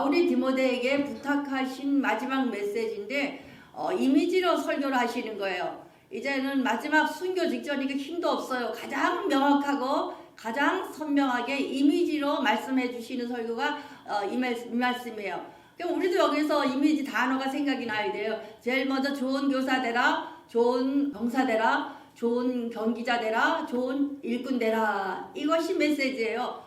바울이 디모데에게 부탁하신 마지막 메시지인데 이미지로 설교를 하시는 거예요. 이제는 마지막 순교 직전이니까 힘도 없어요. 가장 명확하고 가장 선명하게 이미지로 말씀해 주시는 설교가 이 말씀이에요. 그럼 우리도 여기서 이미지 단어가 생각이 나야 돼요. 제일 먼저 좋은 교사 되라, 좋은 병사 되라, 좋은 경기자 되라, 좋은 일꾼 되라. 이것이 메시지예요.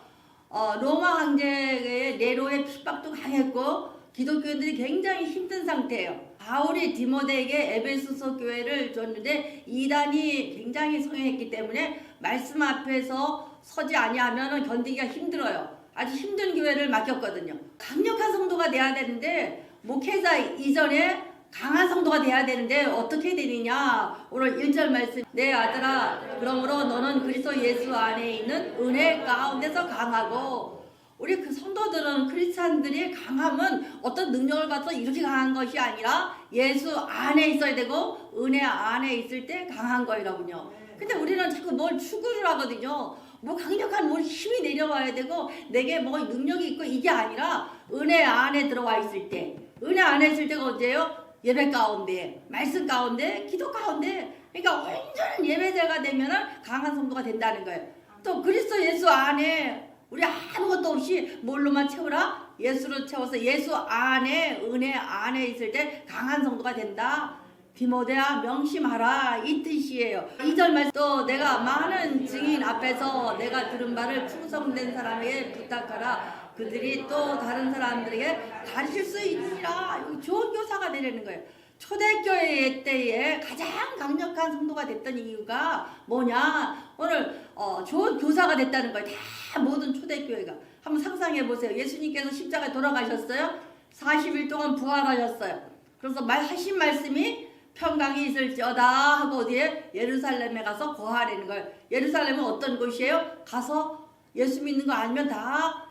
로마 황제의 네로의 핍박도 강했고 기독교인들이 굉장히 힘든 상태예요. 바울이 디모데에게 에베소서 교회를 줬는데 이단이 굉장히 성행했기 때문에 말씀 앞에서 서지 아니하면 견디기가 힘들어요. 아주 힘든 교회를 맡겼거든요. 강력한 성도가 돼야 되는데 목회자 이전에 강한 성도가 돼야 되는데 어떻게 되느냐. 오늘 1절 말씀, 내 아들아 그러므로 너는 그리스도 예수 안에 있는 은혜 가운데서 강하고. 우리 그 성도들은 크리스찬들이 강함은 어떤 능력을 가서 이렇게 강한 것이 아니라 예수 안에 있어야 되고 은혜 안에 있을 때 강한 거라군요. 근데 우리는 자꾸 뭘 추구를 하거든요. 뭐 강력한 뭘 힘이 내려와야 되고 내게 뭐 능력이 있고 이게 아니라 은혜 안에 들어와 있을 때. 은혜 안에 있을 때가 언제예요? 예배 가운데, 말씀 가운데, 기도 가운데. 그러니까 온전한 예배자가 되면 강한 성도가 된다는 거예요. 또 그리스도 예수 안에 우리 아무것도 없이 뭘로만 채우라? 예수로 채워서 예수 안에, 은혜 안에 있을 때 강한 성도가 된다. 디모데야 명심하라, 이 뜻이에요. 2절 말씀, 또 내가 많은 증인 앞에서 내가 들은 바를 충성된 사람에게 부탁하라. 그들이 또 다른 사람들에게 가르칠 수 있느니라. 좋은 교사가 되려는 거예요. 초대교회 때에 가장 강력한 성도가 됐던 이유가 뭐냐? 오늘 좋은 교사가 됐다는 거예요. 다 모든 초대교회가. 한번 상상해 보세요. 예수님께서 십자가에 돌아가셨어요. 40일 동안 부활하셨어요. 그래서 하신 말씀이 평강이 있을지어다 하고 어디에? 예루살렘에 가서 거하라는 거예요. 예루살렘은 어떤 곳이에요? 가서 예수 믿는 거 아니면 다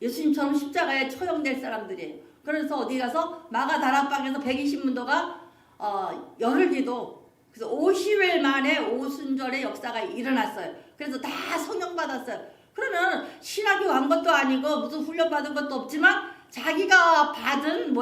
예수님처럼 십자가에 처형될 사람들이에요. 그래서 어디 가서 마가 다락방에서 120문도가 열흘 기도, 그래서 50일 만에 오순절의 역사가 일어났어요. 그래서 다 성령 받았어요. 그러면 신학교 간 것도 아니고 무슨 훈련 받은 것도 없지만 자기가 받은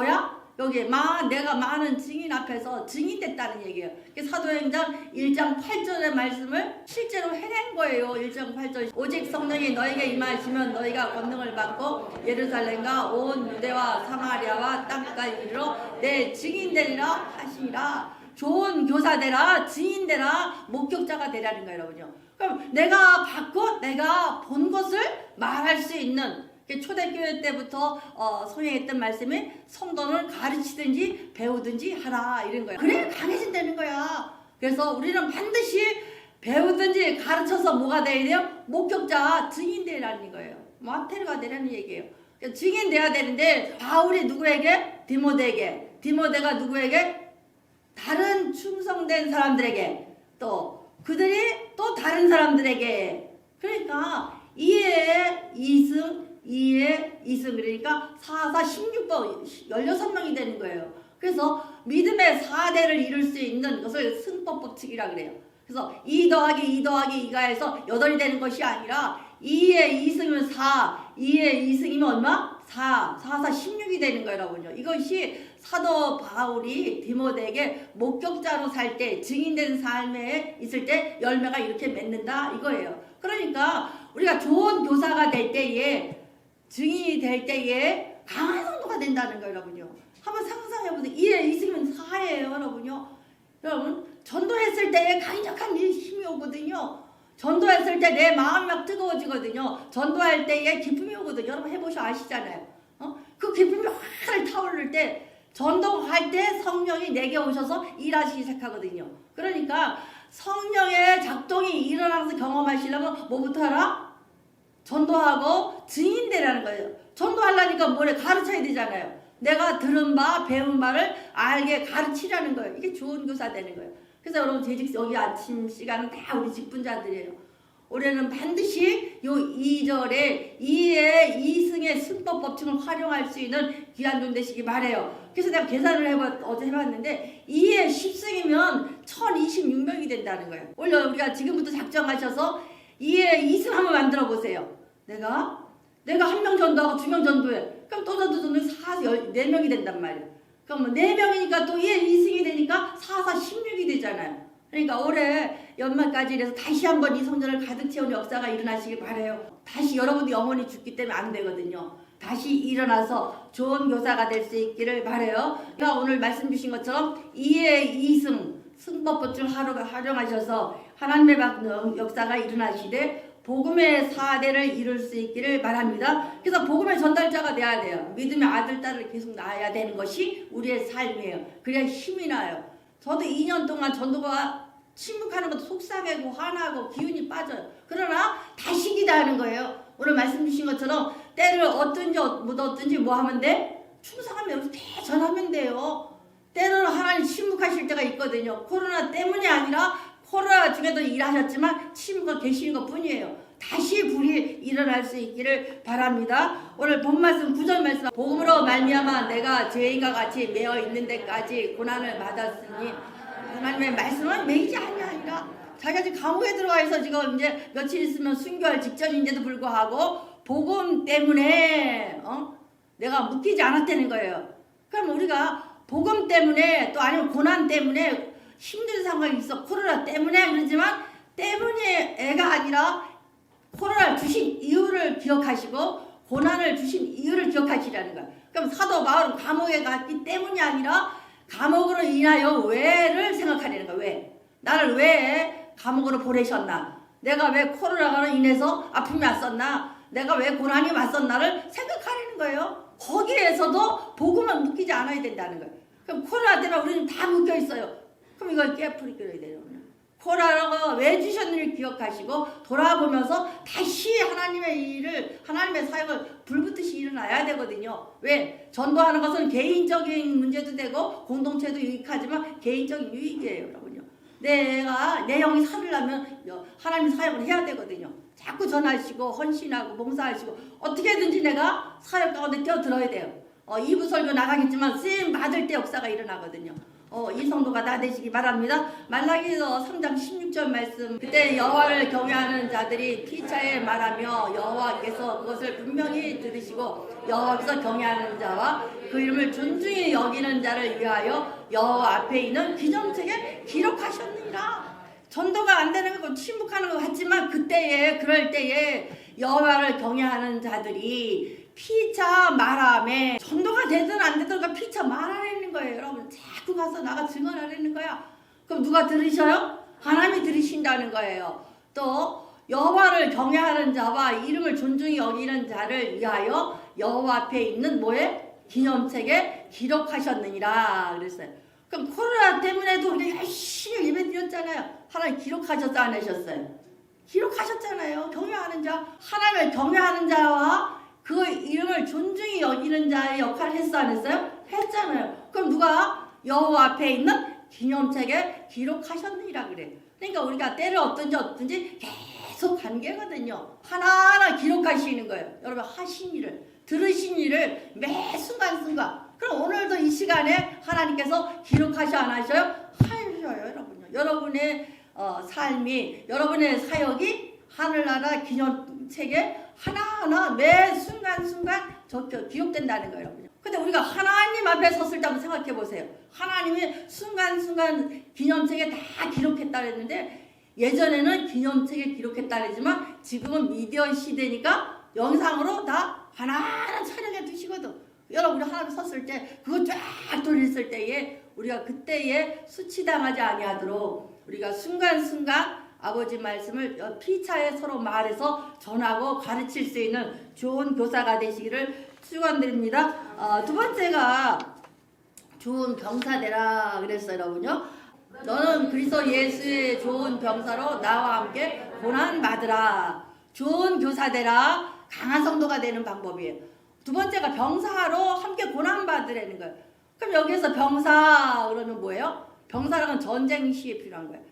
여기 내가 많은 증인 앞에서 증인됐다는 얘기예요. 사도행전 1장 8절의 말씀을 실제로 해낸 거예요. 1장 8절. 오직 성령이 너에게 임하시면 너희가 권능을 받고 예루살렘과 온 유대와 사마리아와 땅까지 이르러 내 증인되리라 하시니라. 좋은 교사 되라, 증인 되라, 목격자가 되라는 거예요, 여러분요. 그럼 내가 받고 내가 본 것을 말할 수 있는, 초대교회 때부터 소개했던 말씀이 성도는 가르치든지 배우든지 하라, 이런 거예요. 그래 강해진다는 거야. 그래서 우리는 반드시 배우든지 가르쳐서 뭐가 돼야 돼요? 목격자, 증인 되라는 거예요. 마테르가 되라는 얘기예요. 증인 돼야 되는데 바울이 누구에게? 디모데에게. 디모데가 누구에게? 다른 충성된 사람들에게. 또 그들이 또 다른 사람들에게. 그러니까 이에 이승, 이에 이승, 그러니까 4, 16번 16명이 되는 거예요. 그래서 믿음의 4대를 이룰 수 있는 것을 승법 법칙이라 그래요. 그래서 2 더하기 2 더하기 2가 해서 8이 되는 것이 아니라 2에 2승이면 4, 2에 2승이면 얼마? 4, 4, 16이 되는 거예요, 여러분요. 이것이 사도 바울이 디모데에게 목격자로 살 때, 증인된 삶에 있을 때 열매가 이렇게 맺는다, 이거예요. 그러니까 우리가 좋은 교사가 될 때에, 증인이 될 때에 강한 성도가 된다는 거예요, 여러분요. 한번 상상해보세요. 2에 2승이면 4예요, 여러분요. 여러분, 전도했을 때에 강력한 힘이 오거든요. 전도했을 때 내 마음이 막 뜨거워지거든요. 전도할 때에 기쁨이 오거든요. 여러분 해보셔 아시잖아요. 그 기쁨이 확 타오를 때, 전도할 때 성령이 내게 오셔서 일하시기 시작하거든요. 그러니까 성령의 작동이 일어나서 경험하시려면 뭐부터 하라? 전도하고 증인되라는 거예요. 전도하려니까 뭐래? 가르쳐야 되잖아요. 내가 들은 바, 배운 바를 알게 가르치라는 거예요. 이게 좋은 교사 되는 거예요. 그래서 여러분 여기 아침 시간은 다 우리 직분자들이에요. 올해는 반드시 요 2절에 2의 2승의 승법 법칙을 활용할 수 있는 귀한 분 되시기 바래요. 그래서 내가 계산을 어제 해봤는데 2의 10승이면 1026명이 된다는 거예요. 원래 우리가 지금부터 작정하셔서 2의 2승 한번 만들어 보세요. 내가 한 명 전도하고 2명 전도해. 그럼 또저도 4명이 된단 말이에요. 그럼 4명이니까 또 2승이 되니까 4, 4, 16이 되잖아요. 그러니까 올해 연말까지 이래서 다시 한번 이 성전을 가득 채운 역사가 일어나시길 바라요. 다시 여러분도 영원히 죽기 때문에 안 되거든요. 다시 일어나서 좋은 교사가 될 수 있기를 바라요. 제가 오늘 말씀 주신 것처럼 2의 2승 승법법을 활용하셔서 하나님의 역사가 일어나시되 복음의 4대를 이룰 수 있기를 바랍니다. 그래서 복음의 전달자가 돼야 돼요. 믿음의 아들, 딸을 계속 낳아야 되는 것이 우리의 삶이에요. 그래야 힘이 나요. 저도 2년 동안 전도가 침묵하는 것도 속상하고 화나고 기운이 빠져요. 그러나 다시 기도하는 거예요. 오늘 말씀 주신 것처럼 때를 어떤지 뭐 하면 돼? 충성하면 여기서 대전하면 돼요. 때로는 하나님 침묵하실 때가 있거든요. 코로나 때문이 아니라 코로나 중에도 일하셨지만 침묵을 계시는 것 뿐이에요. 다시 불이 일어날 수 있기를 바랍니다. 오늘 본 말씀 9절 말씀, 복음으로 말미암아 내가 죄인과 같이 매어 있는 데까지 고난을 받았으니, 하나님의 말씀은 매이지 아니라 자기가 지금 감옥에 들어가 있어 지금 이제 며칠 있으면 순교할 직전인데도 불구하고 복음 때문에 내가 묶이지 않았다는 거예요. 그럼 우리가 복음 때문에 또 아니면 고난 때문에 힘든 상황이 있어, 코로나 때문에 그러지만 때문이 애가 아니라 코로나를 주신 이유를 기억하시고 고난을 주신 이유를 기억하시라는 거야. 그럼 사도 바울은 감옥에 갔기 때문이 아니라 감옥으로 인하여 왜를 생각하려는 거야. 왜? 나를 왜 감옥으로 보내셨나? 내가 왜 코로나로 인해서 아픔이 왔었나? 내가 왜 고난이 왔었나를 생각하려는 거예요. 거기에서도 복음은 묶이지 않아야 된다는 거예요. 그럼 코로나 때문에 우리는 다 묶여 있어요. 그럼 이걸 깨풀이겨야 돼요. 코로나가 왜 주셨는지 기억하시고 돌아보면서 다시 하나님의 일을, 하나님의 사역을 불붙듯이 일어나야 되거든요. 왜? 전도하는 것은 개인적인 문제도 되고 공동체도 유익하지만 개인적인 유익이에요, 여러분요. 내가 내 영이 살으려면 하나님 사역을 해야 되거든요. 자꾸 전하시고 헌신하고 봉사하시고 어떻게든지 내가 사역 가운데 뛰어들어야 돼요. 2부 설교 나가겠지만 쓰임 받을 때 역사가 일어나거든요. 이 성도가 다 되시기 바랍니다. 말라기서 3장 16절 말씀, 그때 여호와를 경외하는 자들이 피차에 말하며 여호와께서 그것을 분명히 들으시고 여호와께서 경외하는 자와 그 이름을 존중히 여기는 자를 위하여 여호와 앞에 있는 기념책에 기록하셨느니라. 전도가 안 되는 거 침묵하는 것 같지만 그럴 때에 여호와를 경외하는 자들이 피차 말함에 전도가 되든 안 되든 피차 말하라는 거예요. 여러분 자꾸 가서 나가 증언하라는 거야. 그럼 누가 들으셔요? 하나님이 들으신다는 거예요. 또 여호와를 경외하는 자와 이름을 존중히 여기는 자를 위하여 여호와 앞에 있는 뭐에? 기념책에 기록하셨느니라 그랬어요. 그럼 코로나 때문에도 우리가 열심히 예배 드렸잖아요. 하나님 기록하셨어 안 하셨어요? 기록하셨잖아요. 경외하는 자, 하나님을 경외하는 자와 그 이름을 존중히 여기는 자의 역할을 했어 안 했어요? 했잖아요. 그럼 누가? 여호와 앞에 있는 기념책에 기록하셨느니라 그래. 그러니까 우리가 때를 어떤지 계속 관계거든요. 하나하나 기록하시는 거예요. 여러분 하신 일을, 들으신 일을 매 순간순간. 그럼 오늘도 이 시간에 하나님께서 기록하셔 안 하셔요? 하셔요, 여러분요. 여러분의 삶이, 여러분의 사역이 하늘나라 기념책에 하나하나 매 순간순간 기록된다는 거예요, 여러분. 근데 우리가 하나님 앞에 섰을 때 한번 생각해 보세요. 하나님이 순간순간 기념책에 다 기록했다 그랬는데 예전에는 기념책에 기록했다 그랬지만 지금은 미디어 시대니까 영상으로 다 하나하나 촬영해 두시거든. 여러분 우리 하나님 섰을 때 그거 쫙 돌렸을 때에 우리가 그때에 수치당하지 아니하도록 우리가 순간순간 아버지 말씀을 피차에 서로 말해서 전하고 가르칠 수 있는 좋은 교사가 되시기를 축원드립니다. 두 번째가 좋은 병사 되라 그랬어요, 여러분요. 너는 그리스도 예수의 좋은 병사로 나와 함께 고난 받으라. 좋은 교사 되라. 강한 성도가 되는 방법이에요. 두 번째가 병사로 함께 고난 받으라는 거예요. 그럼 여기에서 병사 그러면 뭐예요? 병사라는 전쟁 시에 필요한 거예요.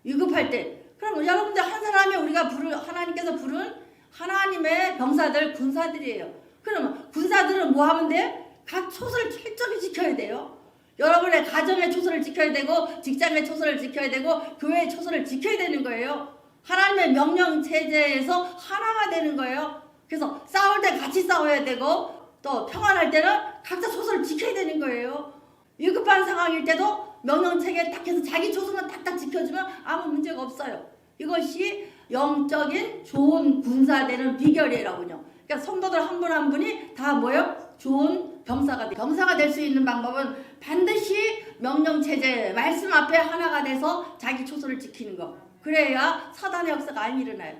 위급할 때. 그럼 여러분들 한 사람이 우리가 하나님께서 부른 하나님의 병사들, 군사들이에요. 그러면 군사들은 뭐 하면 돼? 각 초소를 철저히 지켜야 돼요. 여러분의 가정의 초소를 지켜야 되고 직장의 초소를 지켜야 되고 교회의 초소를 지켜야 되는 거예요. 하나님의 명령 체제에서 하나가 되는 거예요. 그래서 싸울 때 같이 싸워야 되고 또 평안할 때는 각자 초소를 지켜야 되는 거예요. 위급한 상황일 때도 명령체계 딱 해서 자기 초소만 딱딱 지켜주면 아무 문제가 없어요. 이것이 영적인 좋은 군사되는 비결이라고요. 그러니까 성도들 한 분 한 분이 다 뭐요? 좋은 병사가 돼. 병사가 될 수 있는 방법은 반드시 명령체제 말씀 앞에 하나가 돼서 자기 초소를 지키는 거. 그래야 사단의 역사가 안 일어나요.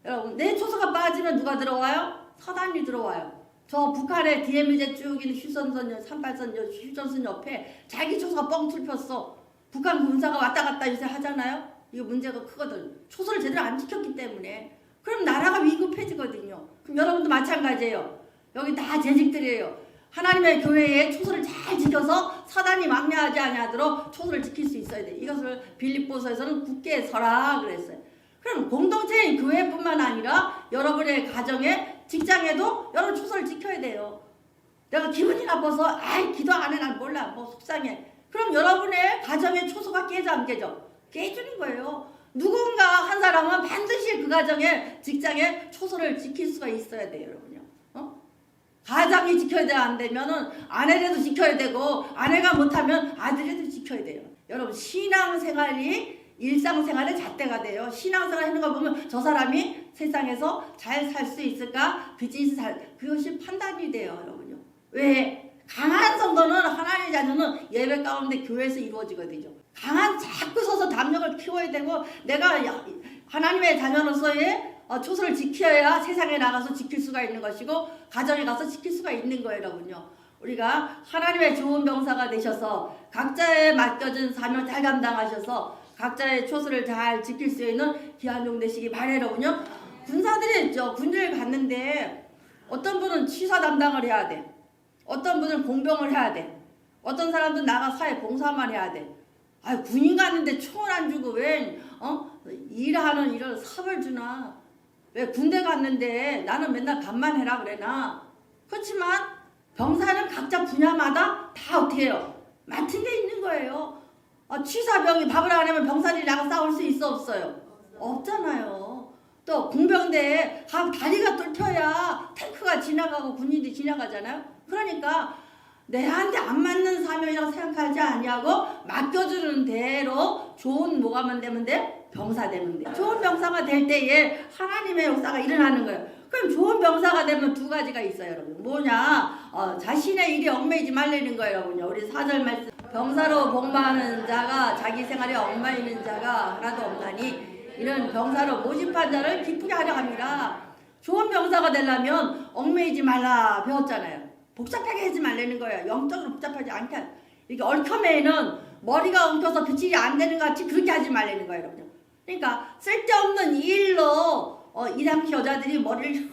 여러분 내 초소가 빠지면 누가 들어와요? 사단이 들어와요. 저 북한의 DMZ 쭉 있는 휴전선 38선 휴전선 옆에 자기 초소가 뻥 뚫혔어. 북한 군사가 왔다 갔다 요새 하잖아요. 이거 문제가 크거든. 초소를 제대로 안 지켰기 때문에. 그럼 나라가 위급해지거든요. 그럼 여러분도 마찬가지예요. 여기 다 재직들이에요. 하나님의 교회에 초소를 잘 지켜서 사단이 망려하지 아니하도록 초소를 지킬 수 있어야 돼. 이것을 빌립보서에서는 굳게 서라 그랬어요. 그럼 공동체인 교회뿐만 아니라 여러분의 가정에 직장에도 여러분 초소를 지켜야 돼요. 내가 기분이 나빠서 아이 기도 안 해 난 몰라 뭐 속상해. 그럼 여러분의 가정의 초소가 깨져 안 깨져? 깨지는 거예요. 누군가 한 사람은 반드시 그 가정에 직장에 초소를 지킬 수가 있어야 돼요, 여러분요. 가장이 지켜야 돼. 안 되면은 아내라도 지켜야 되고 아내가 못하면 아들이라도 지켜야 돼요. 여러분 신앙생활이 일상생활의 잣대가 돼요. 신앙생활 하는 거 보면 저 사람이 세상에서 잘 살 수 있을까? 그것이 판단이 돼요, 여러분요. 왜? 강한 성도는 하나님의 자녀는 예배 가운데 교회에서 이루어지거든요. 강한 자꾸 서서 담력을 키워야 되고 내가 하나님의 자녀로서의 초소를 지켜야 세상에 나가서 지킬 수가 있는 것이고 가정에 가서 지킬 수가 있는 거예요, 여러분요. 우리가 하나님의 좋은 병사가 되셔서 각자의 맡겨진 사명을 잘 감당하셔서 각자의 초소를 잘 지킬 수 있는 귀한 종 되시기 바라요, 여러분요. 군사들이 있죠. 군대를 갔는데 어떤 분은 치사 담당을 해야 돼. 어떤 분은 공병을 해야 돼. 어떤 사람들은 나가 사회 봉사만 해야 돼. 아, 군인 갔는데 총을 안 주고 왜 일하는 이런 삽을 주나? 왜 군대 갔는데 나는 맨날 밥만 해라 그래나? 그렇지만 병사는 각자 분야마다 다 어떻게 해요? 맡은 게 있는 거예요. 취사병이 밥을 안 하면 병사들이 나가 싸울 수 있어 없어요? 없잖아요. 또 공병대에 다리가 뚫혀야 탱크가 지나가고 군인들이 지나가잖아요. 그러니까 내한테 안 맞는 사명이라고 생각하지 아니하고 맡겨주는 대로 좋은 뭐가만 되면 돼? 병사 되면 돼. 좋은 병사가 될 때에 하나님의 역사가 일어나는 거예요. 그럼 좋은 병사가 되면 두 가지가 있어요, 여러분. 뭐냐? 자신의 일이 얽매이지 말라는 거예요, 여러분요. 우리 4절 말씀. 병사로 복마하는 자가 자기 생활에 얽매이는 자가 하나도 없나니 이런 병사로 모집한 자를 기쁘게 하려 합니다. 좋은 병사가 되려면 얽매이지 말라 배웠잖아요. 복잡하게 하지 말라는 거예요. 영적으로 복잡하지 않게. 이렇게 얽혀매는 머리가 엉켜서 빛이 안 되는 것 같이 그렇게 하지 말라는 거예요, 여러분. 그러니까 쓸데없는 일로 이 당시 여자들이 머리를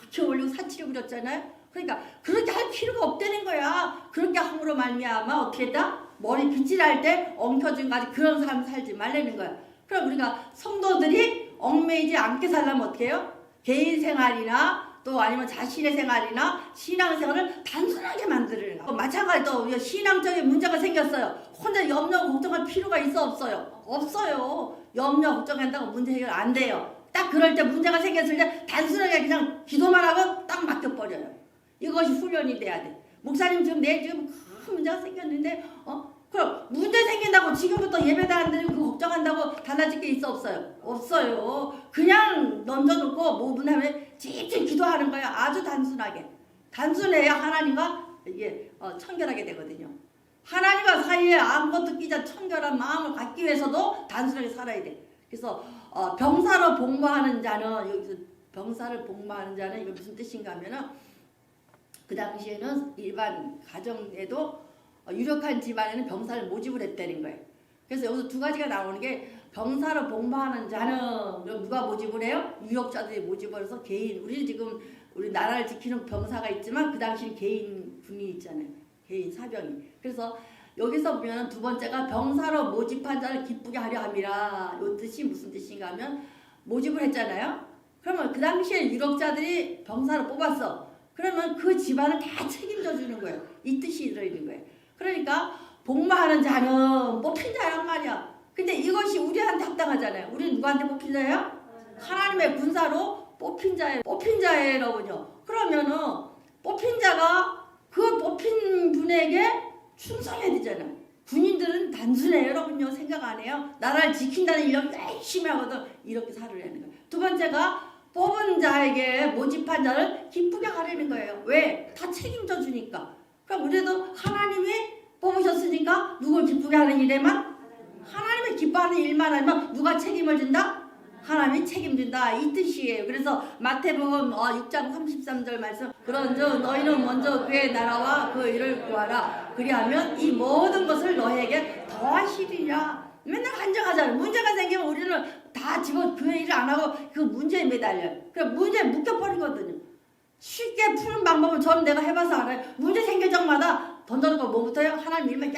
이렇게 올리고 사치를 부렸잖아요. 그러니까 그렇게 할 필요가 없다는 거야. 그렇게 함으로 말미암아 어떻게 했다? 머리 빗질할 때 엉켜진 가지 그런 삶 살지 말라는 거야. 그럼 우리가 성도들이 얽매이지 않게 살려면 어떻게 해요? 개인 생활이나 또 아니면 자신의 생활이나 신앙생활을 단순하게 만드는 거. 마찬가지로 또 우리가 신앙적인 문제가 생겼어요. 혼자 염려 걱정할 필요가 있어 없어요? 없어요. 염려 걱정한다고 문제 해결 안 돼요. 딱 그럴 때 문제가 생겼을 때 단순하게 그냥 기도만 하고 딱 맡겨버려요. 이것이 훈련이 돼야 돼. 목사님 지금 지금 큰 문제가 생겼는데 그럼 문제 생긴다고 지금부터 예배도 안 드리고 그 걱정한다고 달라질 게 있어 없어요? 없어요. 그냥 던져놓고 뭐 문하면 집중 기도하는 거야. 아주 단순하게. 단순해야 하나님과 이게 청결하게 되거든요. 하나님과 사이에 아무것도 끼자 청결한 마음을 갖기 위해서도 단순하게 살아야 돼. 그래서 병사로 복무하는 자는 여기서 병사를 복무하는 자는 이거 무슨 뜻인가 하면은 그 당시에는 일반 가정에도 유력한 집안에는 병사를 모집을 했다는 거예요. 그래서 여기서 두 가지가 나오는 게 병사로 복무하는 자는 누가 모집을 해요? 유력자들이 모집을 해서 개인 우리는 지금 우리 나라를 지키는 병사가 있지만 그 당시는 개인 군인이 있잖아요. 개인 사병이. 그래서 여기서 보면 두 번째가 병사로 모집한 자를 기쁘게 하려 함이라. 이 뜻이 무슨 뜻인가 하면 모집을 했잖아요. 그러면 그 당시에 유력자들이 병사로 뽑았어. 그러면 그 집안을 다 책임져 주는 거예요. 이 뜻이 들어있는 거예요. 그러니까 복무하는 자는 뽑힌 자란 말이야. 근데 이것이 우리한테 합당하잖아요. 우리는 누구한테 뽑힌 자예요? 하나님의 군사로 뽑힌 자예요. 뽑힌 자예요, 여러분요. 그러면은 뽑힌 자가 그 뽑힌 분에게 충성해야 되잖아. 군인들은 단순해요, 여러분요. 생각 안 해요. 나라를 지킨다는 일 열심히 하거든. 이렇게 살으려는 거예요. 두 번째가 뽑은 자에게 모집한 자를 기쁘게 하려는 거예요. 왜? 다 책임져 주니까. 그럼 우리도 하나님이 뽑으셨으니까 누굴 기쁘게 하는 일에만 하나님이 기뻐하는 일만 하면 누가 책임을 진다? 하나님이 책임진다 이 뜻이에요. 그래서 마태복음 6장 33절 말씀 그런즉 너희는 먼저 그의 나라와 그 일을 구하라 그리하면 이 모든 것을 너희에게 더하시리라. 맨날 한정하잖아요. 문제가 생기면 우리는 다 집어 그의 일을 안 하고 그 문제에 매달려요. 그래 문제에 묶여버리거든요. 쉽게 푸는 방법은 저는 내가 해봐서 알아요. 문제 생길 적마다 던져놓고 뭐부터요? 하나님 일만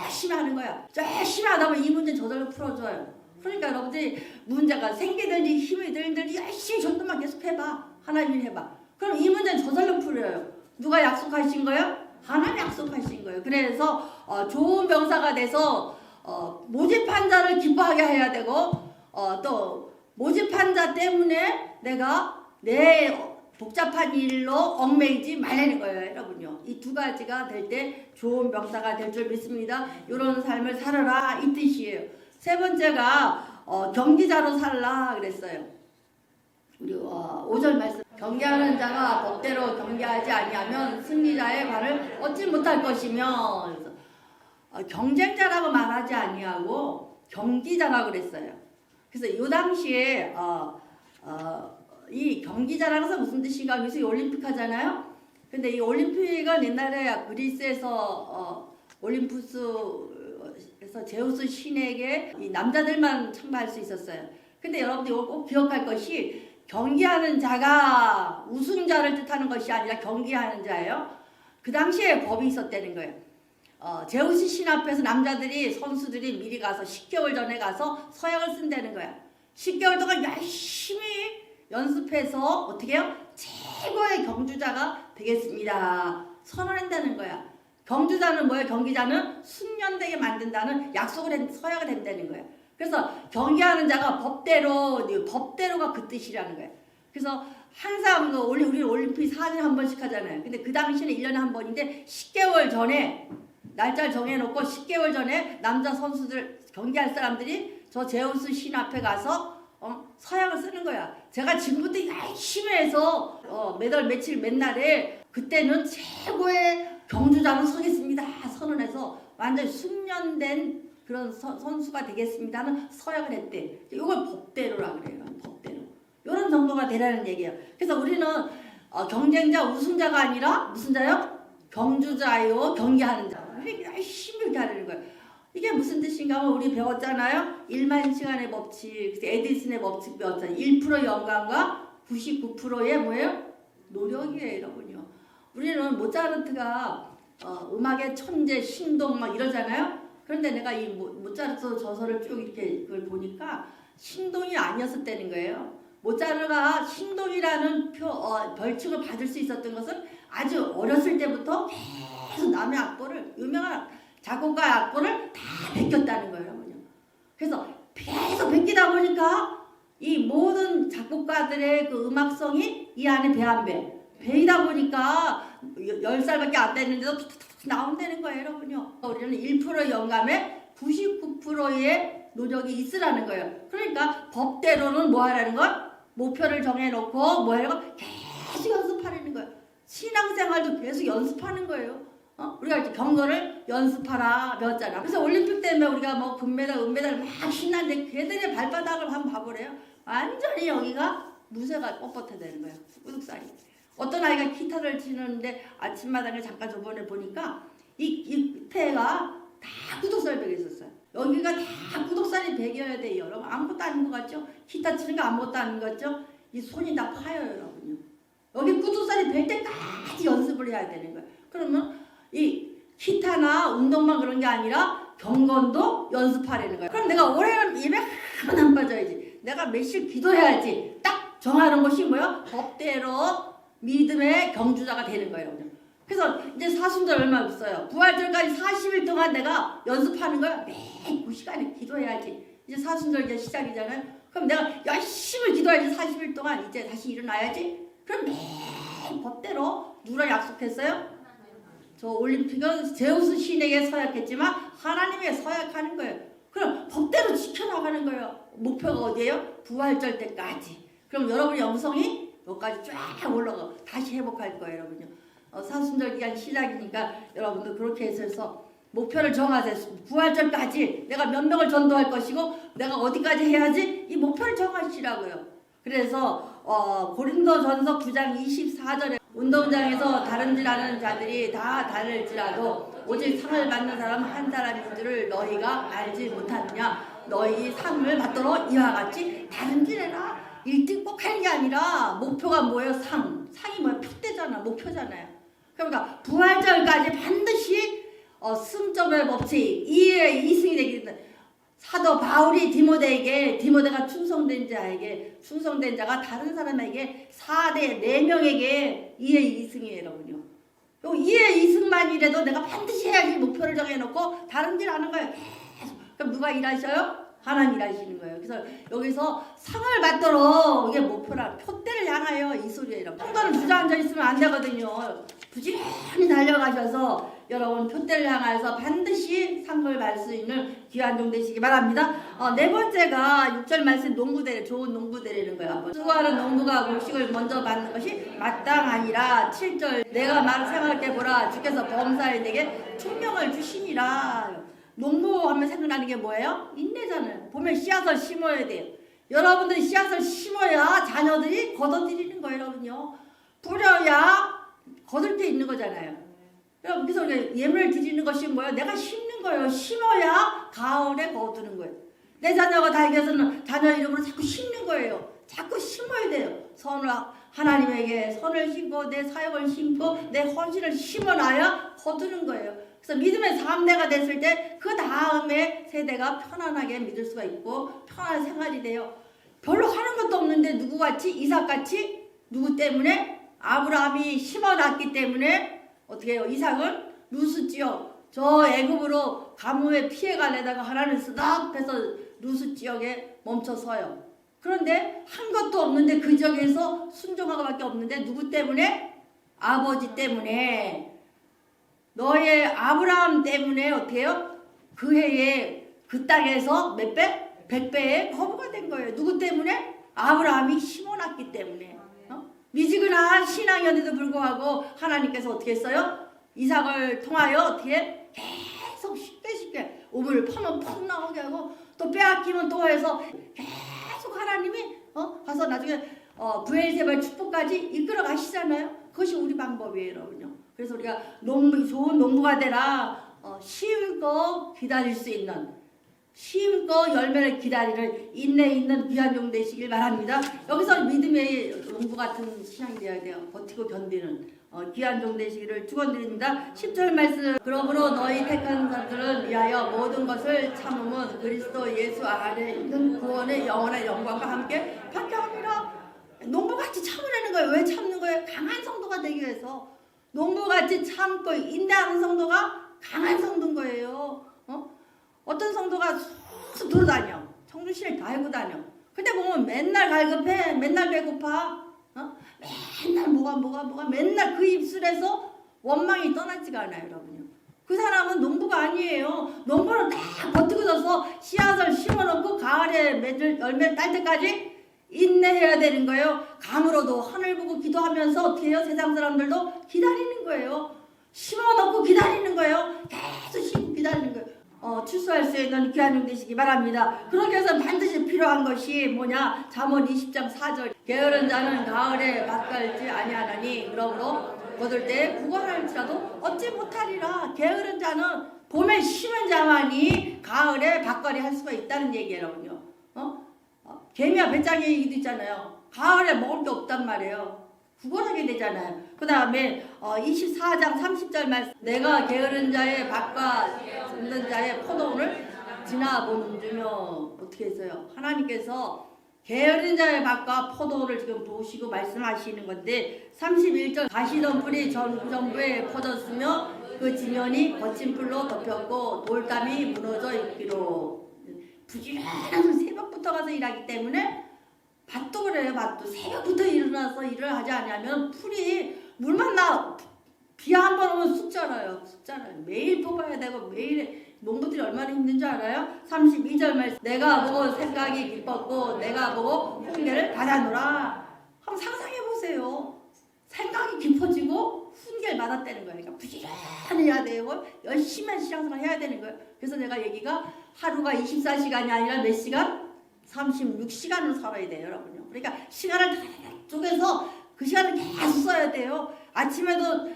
열심히 하는 거야. 열심히 하다 보면 이 문제는 저절로 풀어줘요. 그러니까 여러분들이 문제가 생기든지 힘이 들든지 열심히 전도만 계속 해봐. 하나님 해봐. 그럼 이 문제는 저절로 풀어요. 누가 약속하신 거예요? 하나님 약속하신 거예요. 그래서 좋은 병사가 돼서 모집한 자를 기뻐하게 해야 되고 또 모집한 자 때문에 내가 내 복잡한 일로 얽매이지 말라는 거예요, 여러분요. 이 두 가지가 될 때 좋은 병사가 될 줄 믿습니다. 이런 삶을 살아라 이 뜻이에요. 세 번째가 경기자로 살라 그랬어요. 우리 5절 말씀. 경계하는 자가 법대로 경계하지 아니하면 승리자의 관을 얻지 못할 것이며. 그래서 경쟁자라고 말하지 아니하고 경기자라고 그랬어요. 그래서 이 당시에 이 경기자라는 것은 무슨 뜻인가? 그래서 올림픽 하잖아요. 근데 이 올림픽은 옛날에 그리스에서 올림푸스에서 제우스 신에게 이 남자들만 참가할 수 있었어요. 근데 여러분들 이걸 꼭 기억할 것이 경기하는 자가 우승자를 뜻하는 것이 아니라 경기하는 자예요. 그 당시에 법이 있었다는 거예요. 제우스 신 앞에서 남자들이 선수들이 미리 가서 10개월 전에 가서 서약을 쓴다는 거야. 10개월 동안 열심히 연습해서 어떻게 해요? 최고의 경주자가 되겠습니다. 선언한다는 거야. 경주자는 뭐예요? 경기자는 숙련되게 만든다는 서약을 한다는 거예요. 그래서 경기하는 자가 법대로가 그 뜻이라는 거예요. 그래서 항상 우리 올림픽 4년에 한 번씩 하잖아요. 근데 그 당시는 1년에 한 번인데 10개월 전에 날짜를 정해놓고 10개월 전에 남자 선수들 경기할 사람들이 저 제우스 신 앞에 가서 서약을 쓰는 거야. 제가 지금부터 열심히 해서 며칠 맨날에 그때는 최고의 경주자로 서겠습니다. 선언해서 완전히 숙련된 그런 선수가 되겠습니다는 서약을 했대. 이걸 법대로라 그래요. 법대로. 이런 정도가 되라는 얘기예요. 그래서 우리는 경쟁자, 우승자가 아니라 무슨 자요? 경주자요, 경기하는 자. 열심히 이렇게 하는 거예요. 이게 무슨 뜻인가 하면 우리 배웠잖아요. 1만 시간의 법칙, 에디슨의 법칙 배웠잖아요. 1% 영감과 99%의 뭐예요? 노력이에요, 여러분요. 우리는 모차르트가 음악의 천재, 신동 막 이러잖아요. 그런데 내가 이 모차르트 저서를 쭉 이렇게 그걸 보니까 신동이 아니었었다는 거예요. 모차르트가 신동이라는 별칭을 받을 수 있었던 것은 아주 어렸을 때부터 계속 남의 악보를 유명한 작곡가 악보를 다 베꼈다는 거예요. 그래서 계속 베끼다 보니까 이 모든 작곡가들의 그 음악성이 이 안에 배이다 보니까 10살밖에 안 됐는데도 나온다는 거예요, 여러분요. 우리는 1% 영감에 99%의 노력이 있으라는 거예요. 그러니까 법대로는 뭐 하라는 건 목표를 정해놓고 뭐 하라는 건 계속 연습하라는 거예요. 신앙생활도 계속 연습하는 거예요. 우리가 이제 경거를 연습하라 배웠잖아. 그래서 올림픽 때문에 우리가 뭐 금메달, 은메달 막 신나는데 걔들의 발바닥을 한번 봐보래요. 완전히 여기가 무쇠가 뻣뻣해 되는 거예요. 우둑살이. 어떤 아이가 기타를 치는데 아침마당에 잠깐 저번에 보니까 이 태가 다 구독살이 베겨 있었어요. 여기가 다 구독살이 베겨야 돼요. 여러분 아무것도 아닌 것 같죠? 기타 치는 거 아무것도 아닌 것 같죠? 이 손이 다 파여요, 여러분요. 여기 구독살이 벨 때까지 연습을 해야 되는 거예요. 그러면 이 기타나 운동만 그런 게 아니라 경건도 연습하라는 거예요. 그럼 내가 올해는 예배 한 번 안 빠져야지. 내가 며칠 기도해야지. 딱 정하는 것이 뭐야? 법대로 믿음의 경주자가 되는 거예요. 그래서 이제 사순절 얼마 없어요. 부활절까지 40일 동안 내가 연습하는 거야. 매일 그 시간에 기도해야지. 이제 사순절 이제 시작이잖아요. 그럼 내가 열심히 기도해야지. 40일 동안 이제 다시 일어나야지. 그럼 매일 법대로 누구랑 약속했어요? 저 올림픽은 제우스 신에게 서약했지만 하나님에 서약하는 거예요. 그럼 법대로 지켜나가는 거예요. 목표가 어디예요? 부활절 때까지. 그럼 여러분의 영성이 여기까지 쫙 올라가 다시 회복할 거예요, 여러분요. 사순절 기간 시작이니까 여러분도 그렇게 해서 목표를 정하세요. 부활절까지 내가 몇 명을 전도할 것이고 내가 어디까지 해야지 이 목표를 정하시라고요. 그래서 고린도전서 9장 24절에 운동장에서 다른질하는 자들이 다 다를지라도 오직 상을 받는 사람 한 사람인 줄을 너희가 알지 못하느냐. 너희 상을 받도록 이와 같이 다른질해라. 1등 꼭 하는 게 아니라 목표가 뭐예요? 상이 뭐예요? 표대잖아. 목표잖아요. 그러니까 부활절까지 반드시 승점의 법칙 2의 2승이 되기 때문에 사도 바울이 디모데가 충성된 자가 다른 사람에게 4대 4명에게 2의 2승이에요, 여러분요. 2의 2승만이라도 내가 반드시 해야지 목표를 정해놓고 다른 일 하는 거예요. 계속. 그럼 누가 일하셔요? 하나님 일하시는 거예요. 그래서 여기서 상을 받도록 이게 목표라 표대를 향하여 이 소리예요. 성도는 주저앉아 있으면 안 되거든요. 부지런히 달려가셔서 여러분 표대를 향해서 반드시 상을 받을 수 있는 귀한 종 되시기 바랍니다. 네 번째가 6절 말씀 농부대래, 좋은 농부대라는 거예요. 수고하는 농부가 곡식을 먼저 받는 것이 마땅하니라. 7절 내가 말 생각해 보라. 주께서 범사에 내게 총명을 주시니라. 농부하면 생각나는 게 뭐예요? 인내잖아요. 보면 씨앗을 심어야 돼요. 여러분들이 씨앗을 심어야 자녀들이 걷어들이는 거예요, 여러분요. 뿌려야 거둘 때 있는 거잖아요. 여러분, 그래서 예물을 드리는 것이 뭐예요? 내가 심는 거예요. 심어야 가을에 거두는 거예요. 내 자녀가 달겨서는 자녀 이름으로 자꾸 심는 거예요. 자꾸 심어야 돼요. 하나님에게 선을 심고 내 사역을 심고 내 헌신을 심어놔야 거두는 거예요. 그래서 믿음의 3대가 됐을 때 그 다음에 세대가 편안하게 믿을 수가 있고 편안한 생활이 돼요. 별로 하는 것도 없는데 누구같이? 이삭같이? 누구 때문에? 아브라함이 심어놨기 때문에 어떻게 해요? 이삭은 루스 지역, 저 애굽으로 가뭄에 피해가 내다가 하나님 쓰닥해서 루스 지역에 멈춰서요. 그런데 한 것도 없는데 그 지역에서 순종하고밖에 없는데 누구 때문에? 아버지 때문에. 너의 아브라함 때문에 어떻게 해요? 그 해에 그 땅에서 몇 배? 100배의 거부가 된 거예요. 누구 때문에? 아브라함이 심어놨기 때문에. 미지근한 신앙이었는데도 불구하고 하나님께서 어떻게 했어요? 이삭을 통하여 어떻게 계속 쉽게 우물 파면 퍽 나오게 하고 또 빼앗기면 또 해서 계속 하나님이 가서 나중에 부엘세바의 축복까지 이끌어 가시잖아요. 그것이 우리 방법이에요, 여러분요. 그래서 우리가 좋은 농부가 되라. 쉬울 거 기다릴 수 있는, 쉬울 거 열매를 기다리는 인내 있는 귀한 종 되시길 바랍니다. 여기서 믿음의 농부 같은 신앙이 되어야 돼요. 버티고 견디는 귀한 종 되시기를 축원드립니다. 10절 말씀. 그러므로 너희 택한 자들을 위하여 모든 것을 참음은 그리스도 예수 안에 있는 구원의 영원한 영광과 함께 받게 합니다. 농부같이 참으라는 거예요. 왜 참는 거예요? 강한 성도가 되기 위해서. 농부같이 참고 인내하는 성도가 강한 성도인 거예요. 어떤 성도가 쑥 돌아다녀. 청주시를 다 해고 다녀. 근데 보면 맨날 갈급해. 맨날 배고파. 맨날 뭐가 맨날 그 입술에서 원망이 떠나지가 않아요, 여러분요. 그 사람은 농부가 아니에요. 농부는 딱 버티고 서서 씨앗을 심어놓고 가을에 열매를 딸 때까지 인내해야 되는 거예요. 감으로도 하늘 보고 기도하면서 어떻게 해요? 세상 사람들도 기다리는 거예요. 심어놓고 기다리는 거예요. 계속 심고 기다리는 거예요. 출소할 수 있는 귀한 종 되시기 바랍니다. 그렇게 해서 반드시 필요한 것이 뭐냐? 잠언 20장 4절. 게으른 자는 가을에 밭갈지 아니하나니 그러므로 거둘 때 구걸할지라도 얻지 못하리라. 게으른 자는 봄에 심은 자만이 가을에 밭갈이 할 수가 있다는 얘기예요, 여러분요. 개미와 배짱이 얘기도 있잖아요. 가을에 먹을 게 없단 말이에요. 구걸하게 되잖아요. 그 다음에 24장 30절 말씀. 내가 게으른 자의 밭과 줍는 자의 포도원을 지나본 주며 어떻게 했어요? 하나님께서 게으른 자의 밭과 포도원을 지금 보시고 말씀하시는 건데 31절 가시던 풀이 전부에 퍼졌으며 그 지면이 거친 풀로 덮였고 돌담이 무너져 있기로. 부지런한 새벽부터 가서 일하기 때문에 밭도 그래요. 밭도 새벽부터 일어나서 일을 하지 않으면 풀이 물만 비 한 번 오면 쑥 자라요. 쑥 자라요. 매일 뽑아야 되고 매일 농부들이 얼마나 힘든 줄 알아요? 32절 말씀. 내가 보고 생각이 기뻤고 내가 보고 훈계를 받아노라. 한번 상상해 보세요. 생각이 깊어지고 훈계를 받았다는 거예요. 그러니까 부지런히 해야 되고 열심히 신앙생활 해야 되는 거예요. 그래서 내가 얘기가 하루가 24시간이 아니라 몇 시간? 36시간을 살아야 돼요, 여러분요. 그러니까 시간을 다 쪼개서 그 시간을 계속 써야 돼요. 아침에도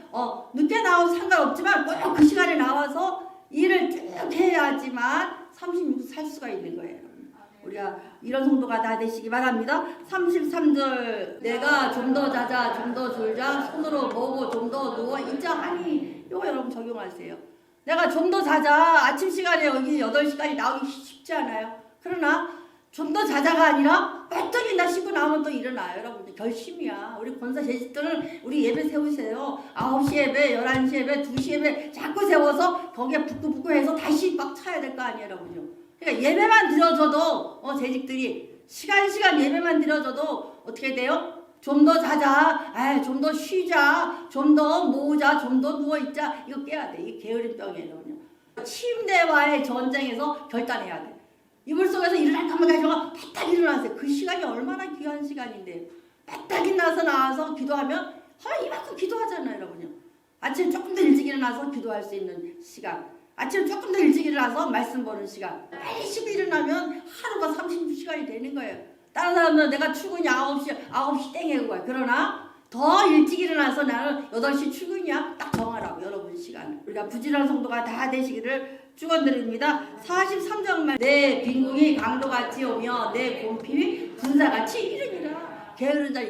늦게 나와도 상관없지만 꼭 그 시간에 나와서 일을 쭉 해야지만 36일 살 수가 있는 거예요. 우리가 이런 성도가 다 되시기 바랍니다. 33절 내가 좀 더 자자 좀 더 졸자 손으로 모으고 좀 더 누워 있자 하니 이거 여러분 적용하세요. 내가 좀 더 자자 아침 시간에 여기 8시까지 나오기 쉽지 않아요. 그러나 좀 더 자자가 아니라 뺐더니 나 씻고 나오면 또 일어나요. 여러분들 결심이야. 우리 권사 재직들은 우리 예배 세우세요. 9시 예배, 11시 예배, 2시 예배 자꾸 세워서 거기에 북구북구 해서 다시 막 차야 될 거 아니에요. 여러분요. 그러니까 예배만 드려줘도 시간이 예배만 드려줘도 어떻게 돼요? 좀 더 자자, 좀 더 쉬자, 좀 더 모으자, 좀 더 누워있자. 이거 깨야 돼. 이게 게으른 병이에요. 침대와의 전쟁에서 결단해야 돼. 이불 속에서 일어날까만 가지고 바짝 일어나세요. 그 시간이 얼마나 귀한 시간인데요. 바짝 일어나서 나와서 기도하면 이만큼 기도하잖아요. 여러분요. 아침 조금 더 일찍 일어나서 기도할 수 있는 시간. 아침 조금 더 일찍 일어나서 말씀 보는 시간. 빨리 쉬고 일어나면 하루가 36시간이 되는 거예요. 다른 사람들은 내가 출근이 9시 땡이고 거야. 그러나 더 일찍 일어나서 나는 8시 출근이야. 딱 정하라고 여러분 시간을. 우리가 부지런한 성도가 다 되시기를 축원드립니다. 43절 말 내 빈궁이 강도같이 오며 내 곰핍이 군사같이 이르니라. 게으른 자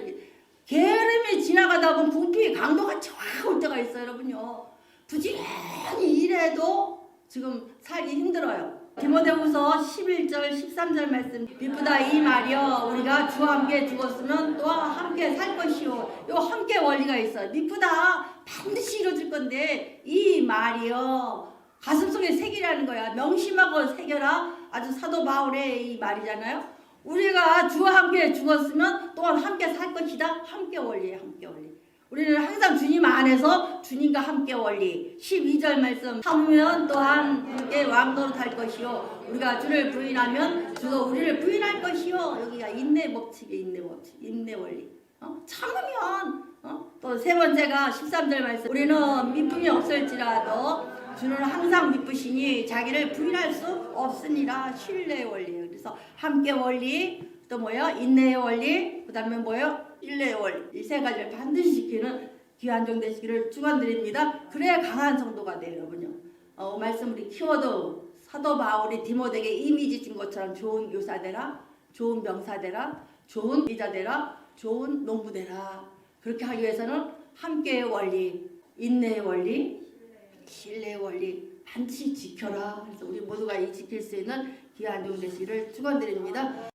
게으름이 지나가다 보면 곰핍이 강도같이 확 올 때가 있어요. 여러분요. 부지런히 일해도 지금 살기 힘들어요. 디모데후서 11절 13절 말씀 미쁘다 이 말이여 우리가 주와 함께 죽었으면 또한 함께 살 것이요. 요 함께 원리가 있어요. 미쁘다 반드시 이루어질 건데 이 말이여 가슴속에 새기라는 거야. 명심하고 새겨라. 아주 사도 바울의 이 말이잖아요. 우리가 주와 함께 죽었으면 또한 함께 살 것이다. 함께 원리예요. 함께 원리. 우리는 항상 주님 안에서 주님과 함께 원리. 12절 말씀 참으면 또한 함께 왕노로 탈 것이요 우리가 주를 부인하면 주도 우리를 부인할 것이요. 여기가 인내 법칙이에요. 인내 법칙. 인내 원리. 참으면 또 세 번째가 13절 말씀 우리는 미쁨이 없을지라도 주는 항상 미쁘시니 자기를 부인할 수 없으니라. 신뢰의 원리예요. 그래서 함께 원리 또 뭐예요? 인내의 원리 그 다음에 뭐예요? 신뢰의 원리. 이 세 가지를 반드시 지키는 귀한 종 되시기를 축원드립니다. 그래야 강한 성도가 돼요. 여러분요. 말씀 우리 키워도 사도 바울이 디모데에게 이미지 준 것처럼 좋은 교사 되라, 좋은 병사 되라, 좋은 기자 되라, 좋은 농부 되라. 그렇게 하기 위해서는 함께의 원리, 인내의 원리, 신뢰의 원리 반드시 지켜라. 그래서 우리 모두가 이 지킬 수 있는 귀한 종 되시기를 축원드립니다.